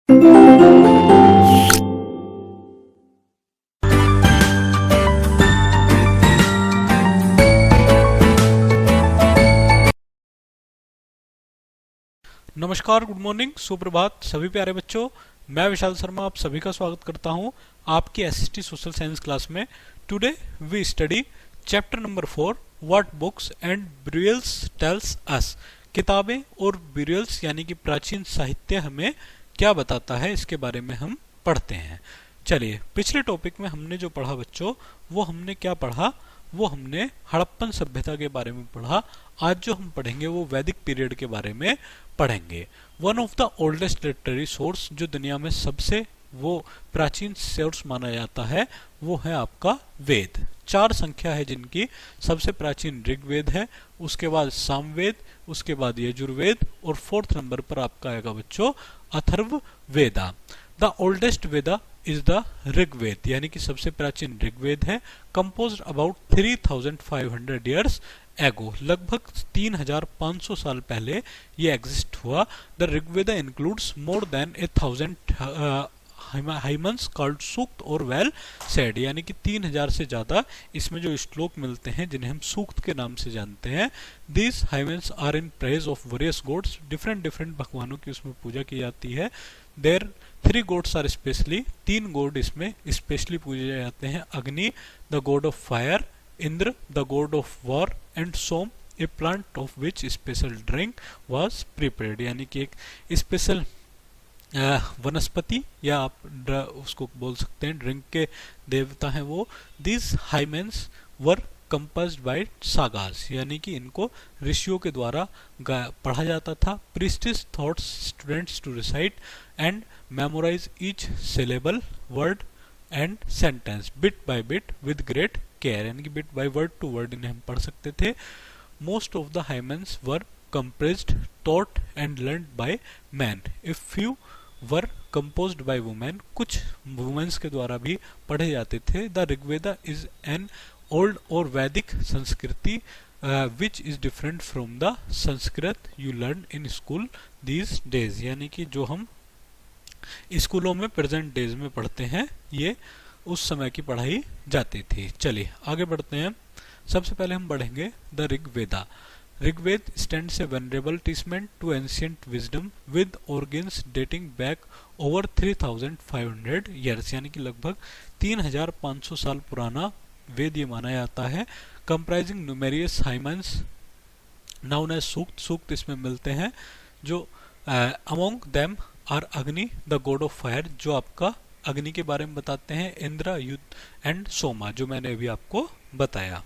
नमस्कार, good morning, सुप्रभात सभी प्यारे बच्चों। मैं विशाल शर्मा आप सभी का स्वागत करता हूं आपकी एसएसटी सोशल साइंस क्लास में। Today we study chapter number 4 what books and burials tells us. किताबें और ब्यूरियल्स यानी कि प्राचीन साहित्य हमें क्या बताता है, इसके बारे में हम पढ़ते हैं। चलिए, पिछले टॉपिक में हमने जो पढ़ा बच्चों, वो हमने क्या पढ़ा, वो हमने हड़प्पन सभ्यता के बारे में पढ़ा। आज जो हम पढ़ेंगे वो वैदिक पीरियड के बारे में पढ़ेंगे। One of the oldest literary source, जो दुनिया में सबसे वो प्राचीन सोर्स माना जाता है, वो है आपका वेद। 4 संख्या है जिनकी। सबसे प्राचीन ऋग्वेद है, उसके बाद सामवेद, उसके बाद यजुर्वेद और 4th नंबर पर आपका आएगा बच्चों Atharvaveda. The oldest Veda is the Rigveda, यानी कि सबसे प्राचीन ऋग्वेद है। कंपोज्ड अबाउट 3500 ईयर्स एगो, लगभग 3500 साल पहले ये एग्जिस्ट हुआ। The Rigveda includes more than 1000 hymns called sukta और वेल सेड, यानी कि 3000 से ज्यादा इसमें जो श्लोक मिलते हैं जिन्हें हम सूक्त के नाम से जानते हैं। These hymns are in praise of various gods, different भगवानों की उसमें पूजा की जाती है। There 3 gods are specially, 3 god इसमें स्पेशली पूजे जाते हैं। Agni the god of fire, Indra the god of war and Soma a plant of which special drink was prepared, यानी कि एक स्पेशल वनस्पति या आप उसको बोल सकते हैं ड्रिंक के देवता हैं वो। This hymns were composed by सागास, यानी कि इनको ऋषियों के द्वारा पढ़ा जाता था। Priests taught students to recite and memorise each syllable word and sentence bit by bit with great care, यानी कि bit by word to word इन्हें हम पढ़ सकते थे। Most of the hymns were composed taught and learned by men, if few were composed by women, कुछ womens के द्वारा भी पढ़े जाते थे। The Rigveda is an old और वैदिक संस्कृति which is different from the Sanskrit you learn in school these days, यानी कि जो हम स्कूलों में प्रेजेंट डेज में पढ़ते हैं, ये उस समय की पढ़ाई जाती थी। चलिए आगे बढ़ते हैं। सबसे पहले हम पढ़ेंगे the Rigveda. Rigved stands a venerable testament to ancient wisdom with origins dating back over 3500 years, यानी कि लगभग 3500 साल पुराना वेद ये माना जाता है। Comprising numerous hymns known as सूक्त, सूक्त इसमें मिलते हैं जो among them are Agni the god of fire, जो आपका अग्नि के बारे में बताते हैं, इंद्र युद्ध एंड सोमा, जो मैंने अभी आपको बताया।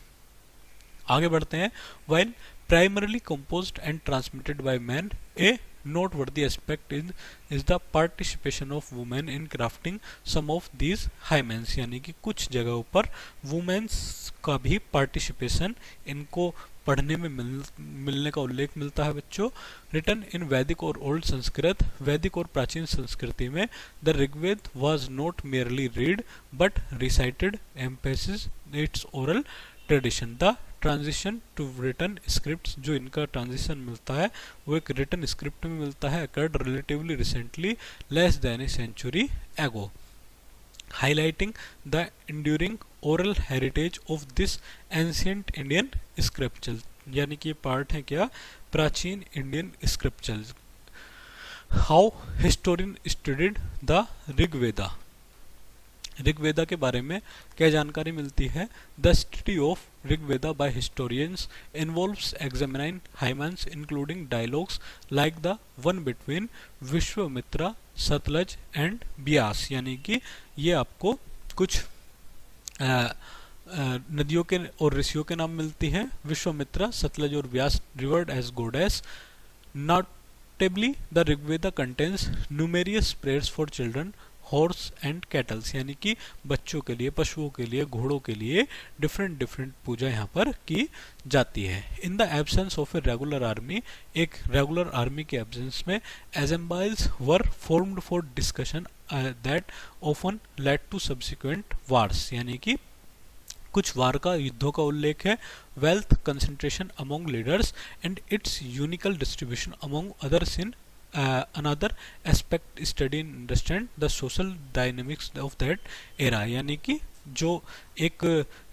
आगे बढ़ते हैं। While primarily composed and transmitted by men, a noteworthy aspect is the participation of women in crafting some of these hymens, यानी कि कुछ जगहों पर वुमेन्स का भी पार्टिसिपेशन इनको पढ़ने में मिलने का उल्लेख मिलता है बच्चों। रिटन इन वैदिक और ओल्ड संस्कृत, वैदिक और प्राचीन संस्कृति में the Rigveda was not merely read but recited, emphasis its oral tradition. The transition to written script, जो इनका ट्रांजिशन मिलता है वो एक रिटन स्क्रिप्ट में मिलता है, occurred relatively recently less than a century ago, highlighting the enduring oral heritage of this ancient Indian scripture, यानी कि ये पार्ट है क्या, प्राचीन Indian scripture. How historian studied the Rigveda, Rigveda के बारे में क्या जानकारी मिलती है। The study of Rigveda by historians involves examining hymns including dialogues like the one between Vishwamitra, Sutlej and Beas, यानी कि ये आपको कुछ नदियों के और ऋषियों के नाम मिलती हैं। विश्वामित्र, सतलज और Beas revered as goddess. Notably the Rigveda contains numerous prayers for children, horse and cattles, यानी कि बच्चों के लिए, पशुओं के लिए, घोड़ों के लिए डिफरेंट पूजा यहाँ पर की जाती है। In the absence of a regular army, एक रेगुलर आर्मी के एब्सेंस में assemblies were formed for discussion that often led to subsequent wars, यानी कि कुछ वार का, युद्धों का उल्लेख है। Wealth concentration among leaders and its unequal distribution among others in another aspect study and understand the social dynamics of that era, यानी कि जो एक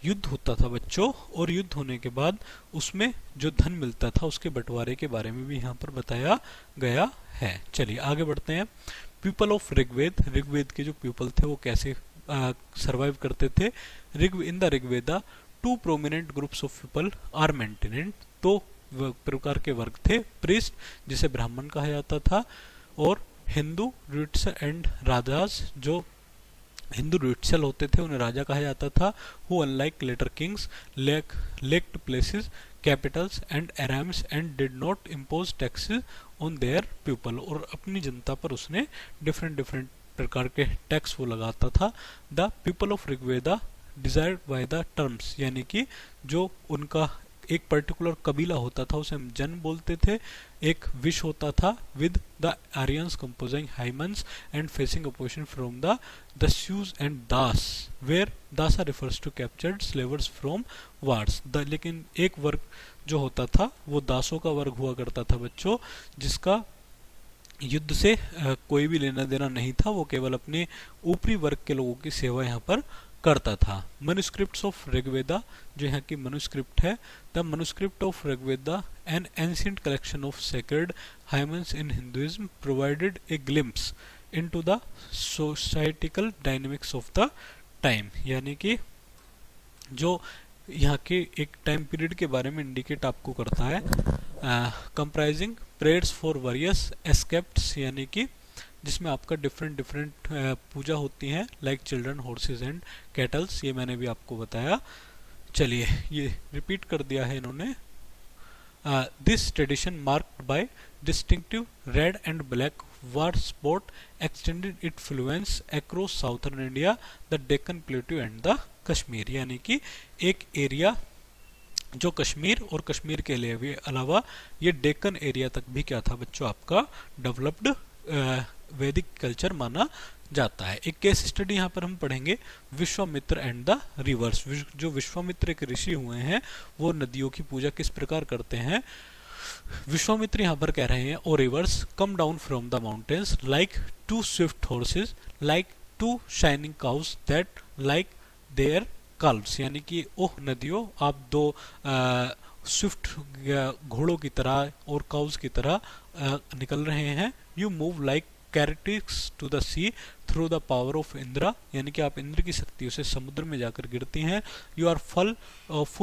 युद्ध होता था बच्चों, और युद्ध होने के बाद उसमें जो धन मिलता था उसके बंटवारे के बारे में भी यहाँ पर बताया गया है। चलिए आगे बढ़ते हैं। पीपल ऑफ ऋग्वेद, ऋग्वेद के जो पीपल थे वो कैसे सरवाइव करते थे। In the Rigveda two prominent groups of people are mentioned, दो प्रकार के वर्ग थे। प्रीस्ट, जिसे ब्राह्मण कहा जाता था, और हिंदू रूट्स एंड राजाज, जो हिंदू रिचुअल होते थे उन्हें राजा कहा जाता था। Who unlike later kings lacked palaces capitals and armies and did not impose taxes on their people, और अपनी जनता पर उसने डिफरेंट डिफरेंट प्रकार के टैक्स वो लगाता था। The people of Rigveda desired by the terms, यानी कि जो उनका एक पर्टिकुलर कबीला होता था उसे हम जन बोलते थे। एक विश होता था with the Aryans composing hymns and facing opposition from the Dasyus and Dasa, where dasa refers to captured slaves from wars. लेकिन एक वर्ग जो होता था वो दासों का वर्ग हुआ करता था बच्चों, जिसका युद्ध से कोई भी लेना देना नहीं था, वो केवल अपने ऊपरी वर्ग के लोगों की सेवा यहाँ पर करता था। मनुस्क्रिप्ट्स ऑफ ऋग्वेदा, जो यहाँ की मनुस्क्रिप्ट है, the manuscript of Rigveda N ancient collection of sacred हाइमन्स in Hinduism provided A glimpse into the societal dynamics of the time, यानी कि जो यहाँ के एक टाइम पीरियड के बारे में इंडिकेट आपको करता है। कंप्राइजिंग प्रेयर्स फॉर वेरियस एस्केप्ट्स, यानी कि जिसमें आपका डिफरेंट डिफरेंट पूजा होती हैं, like children horses and kettles, ये मैंने भी आपको बताया। चलिए ये रिपीट कर दिया है इन्होंने। This tradition marked by distinctive red and black war spot extended it Fluence across southern India, the Deccan प्लेटू and the Kashmir, यानी कि एक एरिया जो कश्मीर और कश्मीर के लिए अलावा ये डेक्कन एरिया तक भी क्या था बच्चों, आपका डेवलप्ड वैदिक कल्चर माना जाता है। एक केस स्टडी यहाँ पर हम पढ़ेंगे, विश्वामित्र एंड द रिवर्स। जो विश्वामित्र एक ऋषि हुए हैं वो नदियों की पूजा किस प्रकार करते हैं। विश्वामित्र यहाँ पर कह रहे हैं, O rivers come down from the mountains like two swift horses like two shining cows that like their calves, यानी कि ओह नदियों आप दो स्विफ्ट घोड़ों की तरह और काउस की तरह निकल रहे हैं। You move like chariots to the sea through the power of Indra, यानी कि आप इंद्र की शक्तियों से समुद्र में जाकर गिरती हैं। You are full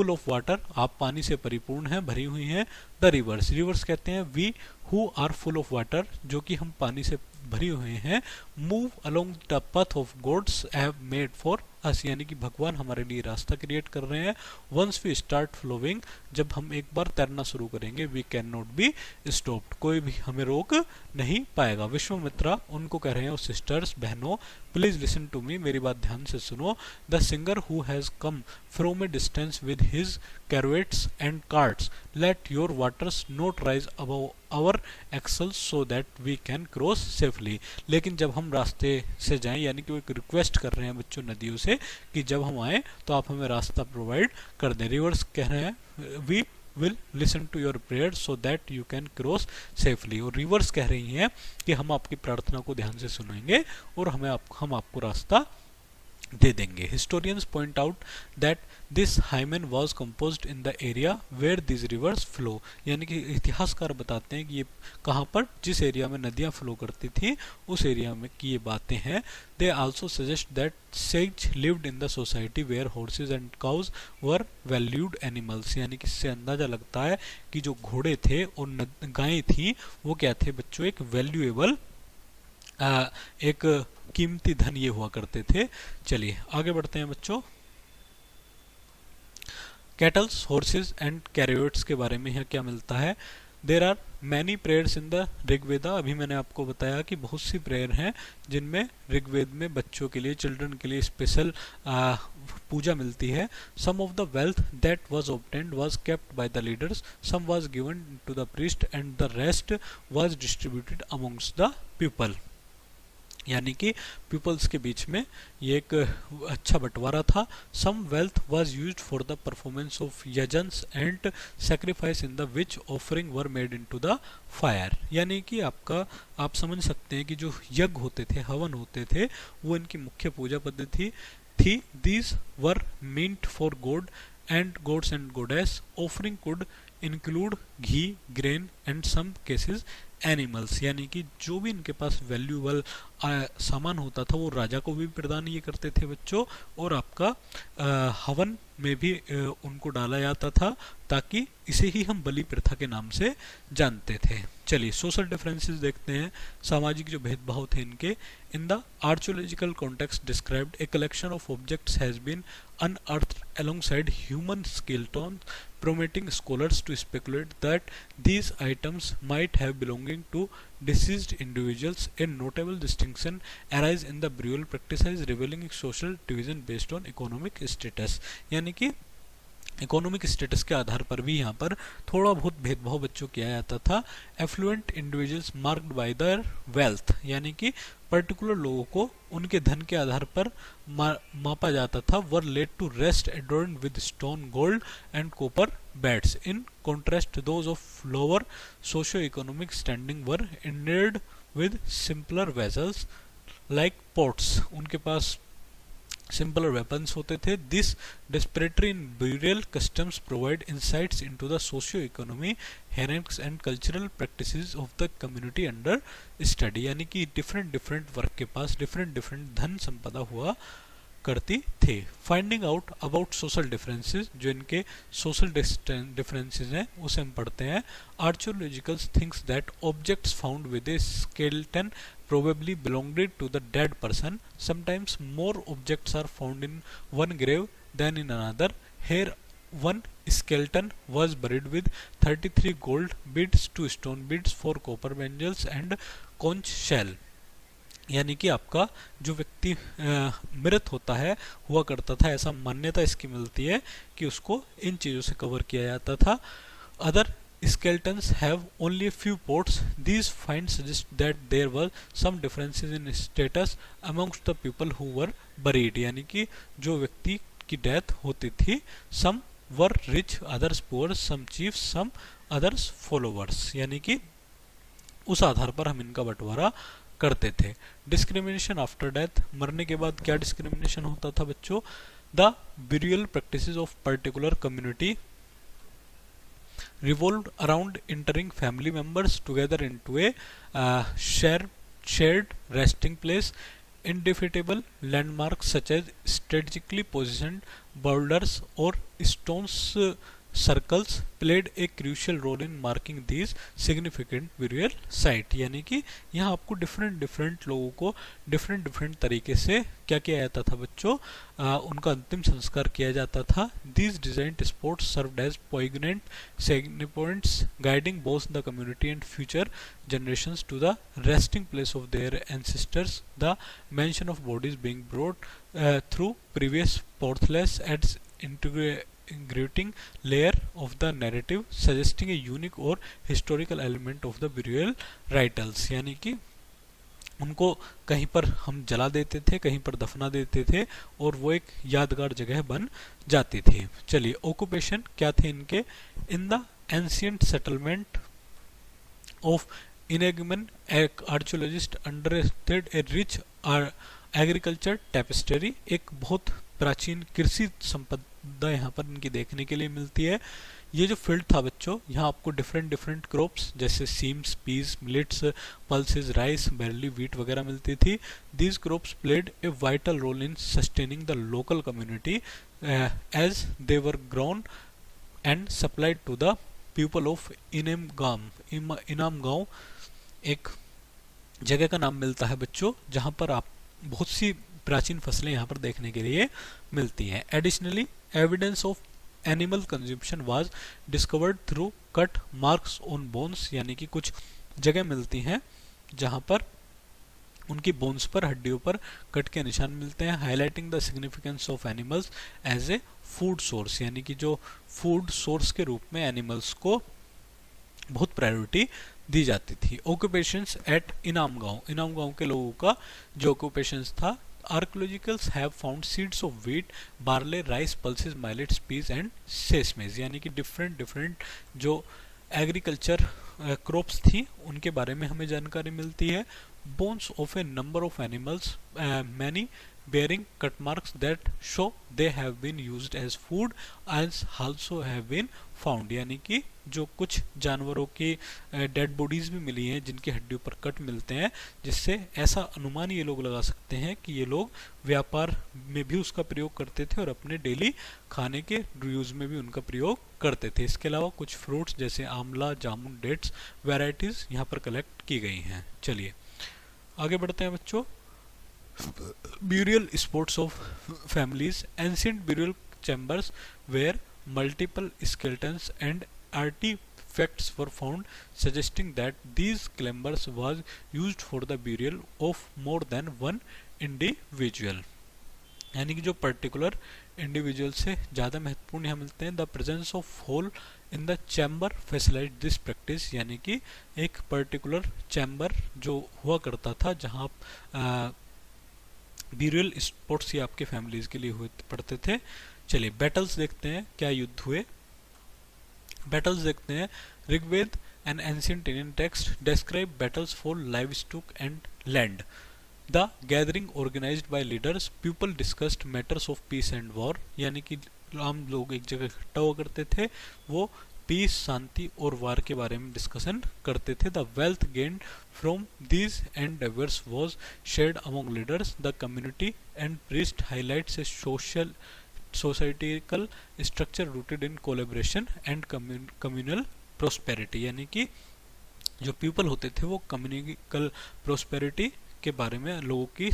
of water, आप पानी से परिपूर्ण हैं, भरी हुई हैं। द रिवर्स, रिवर्स कहते हैं we who are full of water, जो कि हम पानी से भरी हुए हैं। Move along the path of gods have made for us, यानी कि भगवान हमारे लिए रास्ता क्रिएट कर रहे हैं। वंस वी स्टार्ट फ्लोइंग, जब हम एक बार तैरना शुरू करेंगे, we can not be stopped, कोई भी हमें रोक नहीं पाएगा। विश्वामित्रा उनको कह रहे हैं, सिस्टर्स बहनों प्लीज लिसन टू मी, मेरी बात ध्यान से सुनो। The singer who has come from a distance with his chariots and carts, let your waters not rise above our axles so that we can cross safely. लेकिन जब हम रास्ते से जाएं, यानी कि वो एक रिक्वेस्ट कर रहे हैं बच्चों नदियों से कि जब हम आए तो आप हमें रास्ता प्रोवाइड कर दें। रिवर्स कह रहे हैं we will listen to your prayer so that you can cross safely, और रिवर्स कह रही हैं कि हम आपकी प्रार्थना को ध्यान से सुनेंगे और हम आपको रास्ता दे देंगे। Historians point out that this hymn was composed in the area where this rivers flow, यानी कि इतिहासकार बताते हैं कि ये कहाँ पर, जिस एरिया में नदियाँ फ्लो करती थी उस एरिया में की ये बातें हैं। They also suggest that sages lived in the society where horses and cows were valued animals, यानी कि इससे अंदाजा लगता है कि जो घोड़े थे और गायें थी वो क्या थे बच्चों, एक वैल्यूएबल एक कीमती धन ये हुआ करते थे। चलिए आगे बढ़ते हैं बच्चों। कैटल्स, हॉर्सेस एंड कैरियट्स के बारे में यहाँ क्या मिलता है। There are many prayers in the Rigveda, अभी मैंने आपको बताया कि बहुत सी प्रेयर हैं जिनमें ऋग्वेद में बच्चों के लिए, चिल्ड्रन के लिए स्पेशल पूजा मिलती है। Some of the wealth that was obtained was kept by the leaders, some was given to the priest and the rest was distributed amongst the people. यानी कि पीपल्स के बीच में ये एक अच्छा बंटवारा था। Some wealth was used for the performance of yajnas and sacrifice in the which offering were made into the fire. यानी कि आपका आप समझ सकते हैं कि जो यज्ञ होते थे, हवन होते थे, वो इनकी मुख्य पूजा पद्धति थी। These were meant for god and gods and goddess. Offering could include ghee, grain and some cases animals. यानी कि जो भी इनके पास वैल्यूएबल सामान होता था वो राजा को भी प्रदान ये करते थे बच्चों, और आपका हवन में भी उनको डाला जाता था, ताकि इसे ही हम बलि प्रथा के नाम से जानते थे। चलिए सोशल डिफरेंसेस देखते हैं, सामाजिक जो भेदभाव थे इनके। In the archaeological context described a collection of objects has been unearthed alongside human skeletons, prompting scholars to speculate that these items might have belonging to deceased individuals. A notable distinction arises in the burial practices, revealing social division based on economic status। यानी कि economic status के आधार पर भी यहाँ पर थोड़ा बहुत भेदभाव बच्चों किया जाता था। Affluent individuals marked by their wealth, यानी कि पर्टिकुलर लोगों को उनके धन के आधार पर मापा जाता था। Were laid to rest adorned with stone, gold and copper beads. In contrast those of lower socio economic standing were ended with simpler vessels like pots. उनके पास सिंपलर वेपन्स होते थे। This disparity in burial customs provide insights into the socio economy, hierarchies and cultural practices of the community under study. यानी कि different वर्ग के पास different धन संपदा हुआ करती थे। Finding out about social differences, जो इनके सोशल डिफरेंसेस हैं उसे हम पढ़ते हैं। Archaeologicals thinks that objects found with a skeleton probably belonged to the dead person. Sometimes more objects are found in one grave than in another. Here one skeleton was buried with 33 gold beads, 2 stone beads, 4 copper bangles and conch shell। यानी कि आपका जो व्यक्ति मृत होता है हुआ करता था, ऐसा मान्यता इसकी मिलती है कि उसको इन चीज़ों से कवर किया जाता था। Other skeletons have only a few ports. These finds suggest that there were some differences in status amongst the people who were buried। यानी कि जो व्यक्ति की डेथ होती थी, some were rich, others poor, some chiefs, some others followers। यानी कि उस आधार पर हम इनका बंटवारा करते थे। डिस्क्रिमिनेशन आफ्टर डेथ, मरने के बाद क्या डिस्क्रिमिनेशन होता था बच्चों? The burial practices of particular community revolved around entering family members together into a shared resting place. Indefeasible landmarks such as strategically positioned boulders or stones circles played a crucial role in marking these significant burial site। यानी कि यहाँ आपको different लोगों को different तरीके से क्या किया जाता था बच्चों, उनका अंतिम संस्कार किया जाता था। These designed spots served as poignant signipoints, guiding both the community and future generations to the resting place of their ancestors. The mention of bodies being brought through previous portholes adds integrating layer of the narrative, suggesting a unique or historical element of the burial rituals। यानी कि उनको कहीं पर हम जला देते थे, कहीं पर दफना देते थे, और वो एक यादगार जगह बन जाती थी। चलिए ऑक्यूपेशन क्या थे इनके? In the ancient settlement of Inamgaon, एक archaeologist understood a rich agriculture tapestry. एक बहुत प्राचीन कृषि संपदा यहाँ पर इनकी देखने के लिए मिलती है। ये जो फील्ड था बच्चों, यहाँ आपको डिफरेंट क्रॉप्स जैसे seems, peas, millets, pulses, rice, barley, wheat वगैरह मिलती थी। These crops played a vital role in sustaining the local community as they were grown and supplied to the people of Inamgaon एक जगह का नाम मिलता है बच्चों, जहाँ पर आप बहुत सी प्राचीन फसलें यहाँ पर देखने के लिए मिलती हैं। Additionally evidence of animal consumption was discovered through cut marks on bones. यानी कि कुछ जगह मिलती हैं जहाँ पर उनकी बोन्स पर, हड्डियों पर कट के निशान मिलते हैं। Highlighting the significance of animals as a food source. यानी कि जो फूड सोर्स के रूप में एनिमल्स को बहुत प्रायोरिटी दी जाती थी। ऑक्यूपेशंस एट इनाम गांव के लोगों का जो ऑक्यूपेशंस था, archaeologicals have found seeds of wheat, barley, rice, pulses, millets, peas and sesames, यानी कि डिफरेंट डिफरेंट जो एग्रीकल्चर क्रॉप्स थी उनके बारे में हमें जानकारी मिलती है। Bones of a number of animals, many bearing cut marks that show they have been used as food as also have been found, यानी कि जो कुछ जानवरों की डेड बॉडीज भी मिली हैं जिनकी हड्डियों पर कट मिलते हैं, जिससे ऐसा अनुमान ये लोग लगा सकते हैं कि ये लोग व्यापार में भी उसका प्रयोग करते थे और अपने डेली खाने के यूज में भी उनका प्रयोग करते थे। इसके अलावा कुछ फ्रूट्स जैसे आंवला, जामुन, डेट्स वेराइटीज यहाँ पर कलेक्ट की गई हैं। चलिए आगे बढ़ते हैं बच्चों। Burial spots of families. Ancient burial chambers where multiple skeletons and artifacts were found, suggesting that these chambers was used for the burial of more than one individual, यानी कि जो पर्टिकुलर इंडिविजुअल से ज़्यादा महत्वपूर्ण यहाँ मिलते हैं। The presence of hole in the chamber facilitate this practice, यानी कि एक पर्टिकुलर चैम्बर जो हुआ करता था जहाँ ब्यूरियल स्पॉट्स ही आपके फैमिलीज के लिए हुए पड़ते थे। चलिए बैटल्स देखते हैं, क्या युद्ध हुए। बैटल्स देखते हैं। Rigveda an ancient Indian text describe battles for livestock and land. The gathering organized by leaders, people discussed matters of peace and war, यानी कि आम लोग एक जगह इकट्ठा हुआ करते थे, वो पीस, शांति और वार के बारे में डिस्कशन करते थे। The wealth gained from these endeavours was shared among leaders. The community and priest highlights A social societal structure rooted in collaboration and communal prosperity, यानी कि जो पीपल होते थे वो कम्युनिकल प्रोस्पेरिटी के बारे में, लोगों की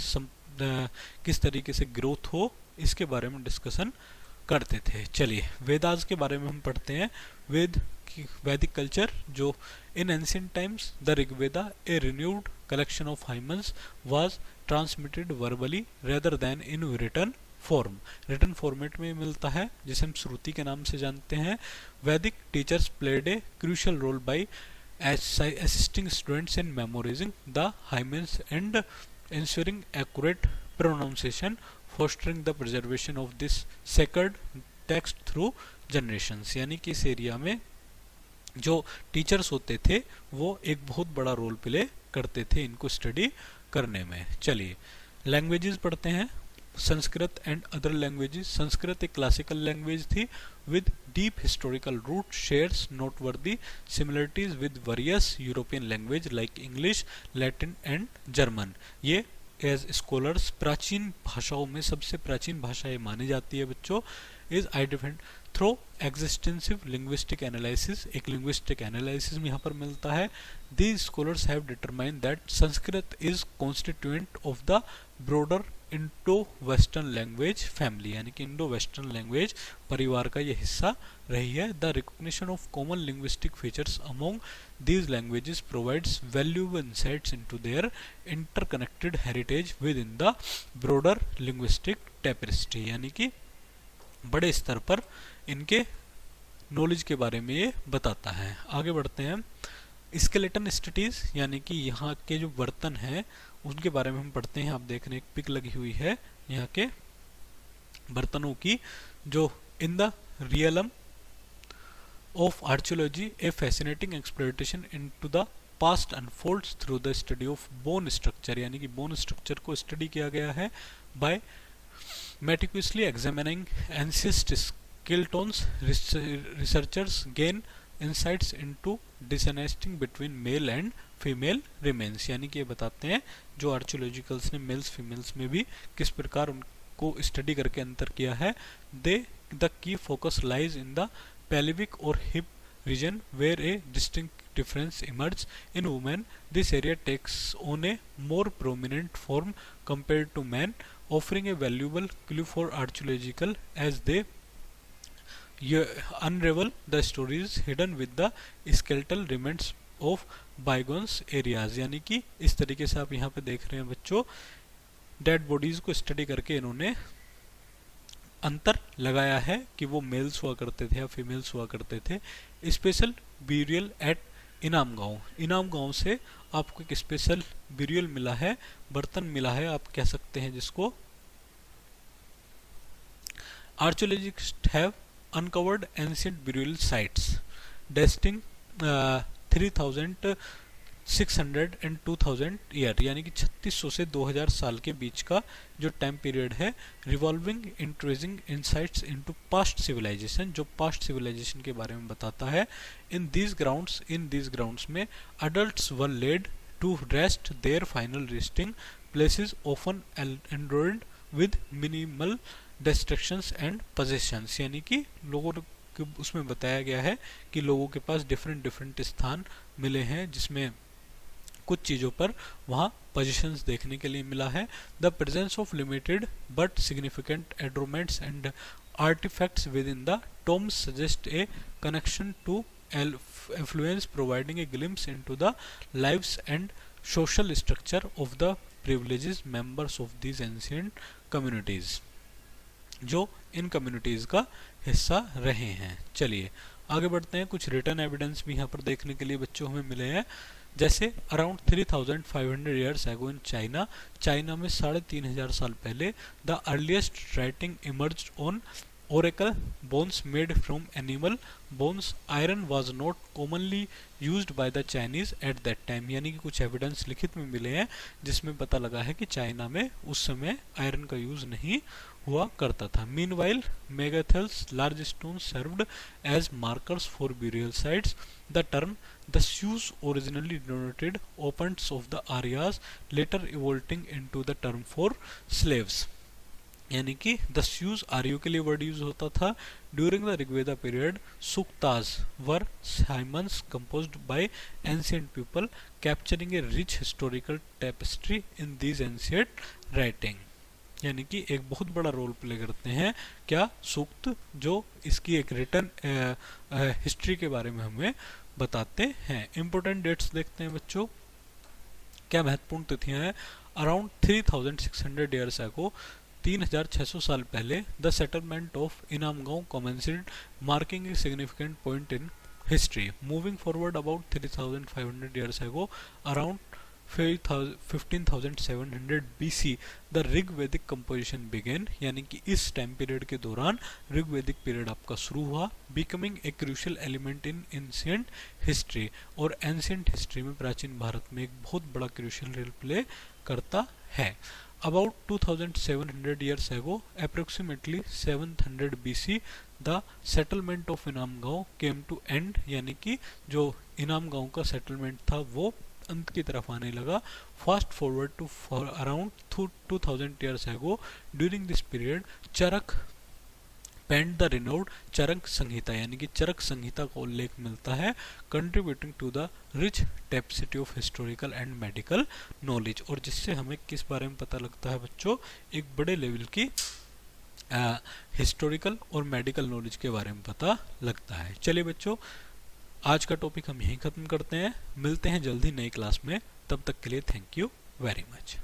किस तरीके से ग्रोथ हो इसके बारे में डिस्कशन करते थे। चलिए वेदास के बारे में हम पढ़ते हैं। वैदिक कल्चर जो in ancient times the Rigveda a renewed collection of hymns was transmitted verbally rather than in written form, written format में मिलता है जिसे हम श्रुति के नाम से जानते हैं। Vedic teachers played a crucial role by assisting students in memorizing the hymens and ensuring accurate pronunciation, fostering the preservation of this sacred text through generations, यानी कि इस एरिया में जो टीचर्स होते थे वो एक बहुत बड़ा रोल प्ले करते थे इनको स्टडी करने में। चलिए लैंग्वेजेस पढ़ते हैं। Sanskrit and other languages. Sanskrit एक क्लासिकल लैंग्वेज थी with deep historical root, shares noteworthy similarities with various European language like English, Latin and German। ये एज स्कॉलर्स प्राचीन भाषाओं में सबसे प्राचीन भाषा ये मानी जाती है बच्चों। Is identified through extensive linguistic analysis, एक लिंग्विस्टिक एनालिसिस में यहाँ पर मिलता है। These scholars have determined that Sanskrit is constituent of the broader Indo western language family, यानी कि इंडो वेस्टर्न लैंग्वेज परिवार का ये हिस्सा रही है। The recognition of common linguistic features among these languages provides valuable insights into their interconnected heritage within the broader linguistic tapestry, यानी कि बड़े स्तर पर इनके नॉलेज के बारे में ये बताता है। आगे बढ़ते हैं। स्केलेटन स्टडीज, यानी कि यहाँ के जो बर्तन हैं उनके बारे में हम पढ़ते हैं। आप देख रहे हैं एक पिक लगी हुई है यहाँ के बर्तनों की, जो in the realm of archaeology a fascinating exploration into the past unfolds through the study of bone structure, यानी कि bone structure को स्टडी किया गया है by meticulously examining ancient skeletons. Researchers gain insights into distinguishing between male and female remains, यानी कि ये बताते हैं जो आर्कियोलॉजिकल्स ने मेल्स फीमेल्स में भी किस प्रकार उनको स्टडी करके अंतर किया है। the key focus lies in the pelvic or hip region where a distinct difference emerges in women. This area takes on a more prominent form compared to men, offering a valuable clue for archaeological as they unravel the stories hidden with the skeletal remains of bygone areas, यानी कि इस तरीके से आप यहाँ पे देख रहे हैं बच्चों, डेड बॉडीज को स्टडी करके इन्होंने अंतर लगाया है कि वो मेल्स हुआ करते थे या फीमेल्स हुआ करते थे। स्पेशल ब्यूरियल एट इनाम गांव, इनाम गांव से आपको एक स्पेशल बिरियल मिला है, बर्तन मिला है आप कह सकते हैं जिसको। Archaeologist have uncovered ancient burial sites dating 3600 and 2000 year, यानी कि 3600 से 2000 साल के बीच का जो टाइम पीरियड है, revolving intriguing insights into past civilisation, जो पास्ट सिविलाइजेशन के बारे में बताता है। इन दीज ग्राउंड्स में adults were laid to rest their final resting places often adorned with minimal destructions and possessions, यानी कि लोगों को उसमें बताया गया है कि लोगों के पास डिफरेंट स्थान मिले हैं जिसमें कुछ चीज़ों पर वहाँ पोजीशंस देखने के लिए मिला है। The presence of limited but significant adornments and artifacts within the tombs suggest a connection to affluence, providing a glimpse into the lives and social structure of the privileged members of these ancient communities, जो इन communities का हिस्सा रहे हैं। चलिए आगे बढ़ते हैं। कुछ रिटर्न एविडेंस भी यहाँ पर देखने के लिए बच्चों हमें मिले हैं, जैसे अराउंड 3500 ईयर्स एगो इन चाइना में 3500 साल पहले the earliest writing emerged on Oracle bones made from animal bones. Iron was not commonly used by the Chinese at that time, यानी कि कुछ एविडेंस लिखित में मिले हैं जिसमें पता लगा है कि चाइना में उस समय आयरन का यूज नहीं हुआ करता था। Meanwhile megaliths large stone served as markers for burial sites. The term the Sioux originally denoted opponents of the Aryas, later evolving into the term for slaves, यानी कि द Sioux आर्यों के लिए वर्ड यूज होता था। During the Rigveda period suktas were hymns composed by ancient people capturing a rich historical tapestry in these ancient writing, यानी कि एक बहुत बड़ा रोल प्ले करते हैं क्या सूक्त, जो इसकी एक रिटर्न हिस्ट्री के बारे में हमें बताते हैं। इंपॉर्टेंट डेट्स देखते हैं बच्चों, क्या महत्वपूर्ण तिथियां हैं। अराउंड 3600 ईयर्स एगो, 3600 साल पहले, the settlement of Inamgaon commenced, marking a significant point in history. Moving forward about 3500 years ago, around 15,700 BC the Rigvedic composition began, यानी कि इस टाइम पीरियड के दौरान ऋग्वेदिक पीरियड आपका शुरू हुआ। Becoming a crucial element in ancient history, और ancient history में प्राचीन भारत में एक बहुत बड़ा क्रूशियल रोल प्ले करता है। About 2700 years ago, approximately 700 BC the settlement of इनाम गांव केम टू एंड, यानी कि जो इनाम गांव का सेटलमेंट था वो अंत की तरफ आने लगा। Fast forward to around 2000 years ago, during this period Charaka penned the renowned Charaka Samhita, यानी कि चरक संहिता का उल्लेख मिलता है, contributing to the rich tapestry of historical and medical knowledge, और जिससे हमें किस बारे में पता लगता है बच्चों, एक बड़े लेवल की हिस्टोरिकल और मेडिकल नॉलेज के बारे में पता लगता है। चलिए बच्चों, आज का टॉपिक हम यहीं खत्म करते हैं, मिलते हैं जल्दी नई क्लास में, तब तक के लिए थैंक यू वेरी मच।